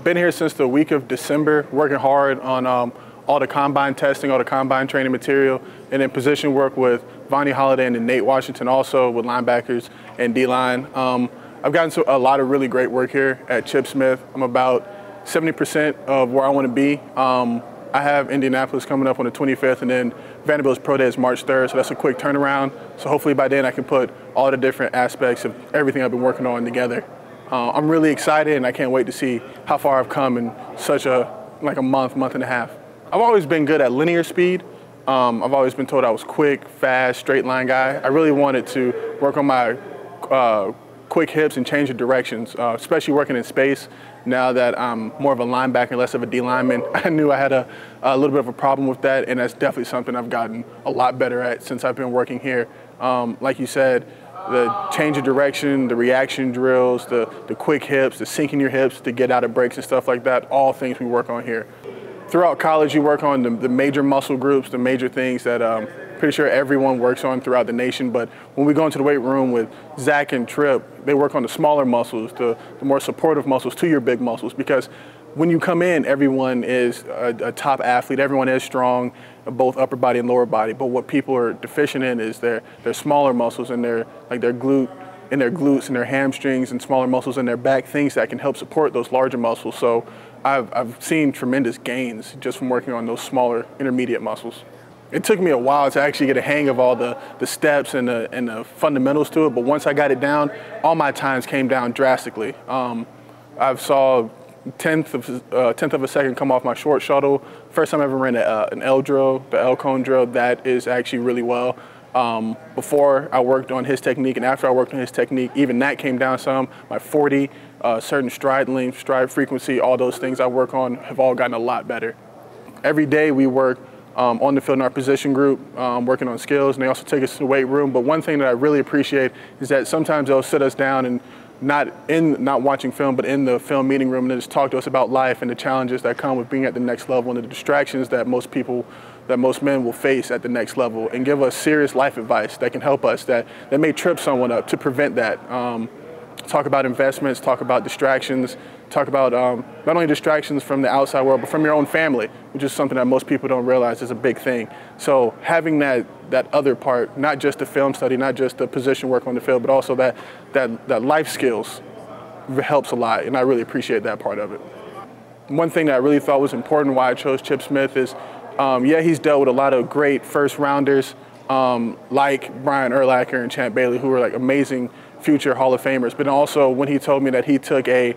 been here since the week of December, working hard on all the combine testing, all the combine training material, and then position work with Vonnie Holliday and then Nate Washington, also with linebackers and D-line. I've gotten to a lot of really great work here at Chip Smith. I'm about 70% of where I want to be. I have Indianapolis coming up on the 25th, and then Vanderbilt's Pro Day is March 3rd, so that's a quick turnaround. So hopefully by then I can put all the different aspects of everything I've been working on together. I'm really excited, and I can't wait to see how far I've come in such a month and a half. I've always been good at linear speed. I've always been told I was quick, fast, straight line guy. I really wanted to work on my quick hips and change the directions, especially working in space. Now that I'm more of a linebacker and less of a D lineman, I knew I had a little bit of a problem with that, and that's definitely something I've gotten a lot better at since I've been working here. Like you said, the change of direction, the reaction drills, the quick hips, the sinking your hips to get out of breaks and stuff like that, all things we work on here. Throughout college, you work on the major muscle groups, the major things that pretty sure everyone works on throughout the nation. But when we go into the weight room with Zach and Tripp, they work on the smaller muscles, the more supportive muscles to your big muscles. Because when you come in, everyone is a top athlete. Everyone is strong, both upper body and lower body. But what people are deficient in is their smaller muscles and their glutes and their hamstrings and smaller muscles in their back, things that can help support those larger muscles. So I've seen tremendous gains just from working on those smaller intermediate muscles. It took me a while to actually get a hang of all the steps and the fundamentals to it, but once I got it down, all my times came down drastically. I saw tenth of a second come off my short shuttle. First time I ever ran an L drill, the L cone drill. That is actually really well. Before I worked on his technique and after I worked on his technique, even that came down some. My 40, certain stride length, stride frequency, all those things I work on have all gotten a lot better. Every day we work on the field in our position group, working on skills, and they also take us to the weight room. But one thing that I really appreciate is that sometimes they'll sit us down and not watching film, but in the film meeting room, and just talk to us about life and the challenges that come with being at the next level and the distractions that most men will face at the next level, and give us serious life advice that can help us, that may trip someone up, to prevent that. Talk about investments, talk about distractions, talk about not only distractions from the outside world, but from your own family, which is something that most people don't realize is a big thing. So having that other part, not just the film study, not just the position work on the field, but also that life skills helps a lot, and I really appreciate that part of it. One thing that I really thought was important why I chose Chip Smith is, yeah, he's dealt with a lot of great first rounders like Brian Urlacher and Champ Bailey, who were like amazing future Hall of Famers. But also when he told me that he took a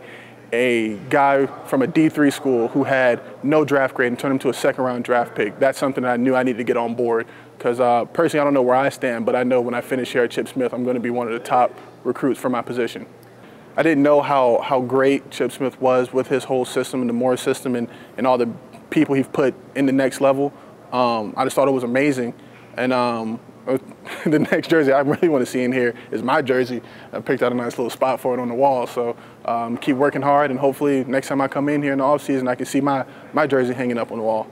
guy from a D3 school who had no draft grade and turned him to a second-round draft pick, that's something that I knew I needed to get on board. Because personally, I don't know where I stand, but I know when I finish here at Chip Smith, I'm going to be one of the top recruits for my position. I didn't know how great Chip Smith was with his whole system and the Moore system and all the people he's put in the next level. I just thought it was amazing. And the next jersey I really want to see in here is my jersey. I picked out a nice little spot for it on the wall. So keep working hard, and hopefully next time I come in here in the offseason, I can see my jersey hanging up on the wall.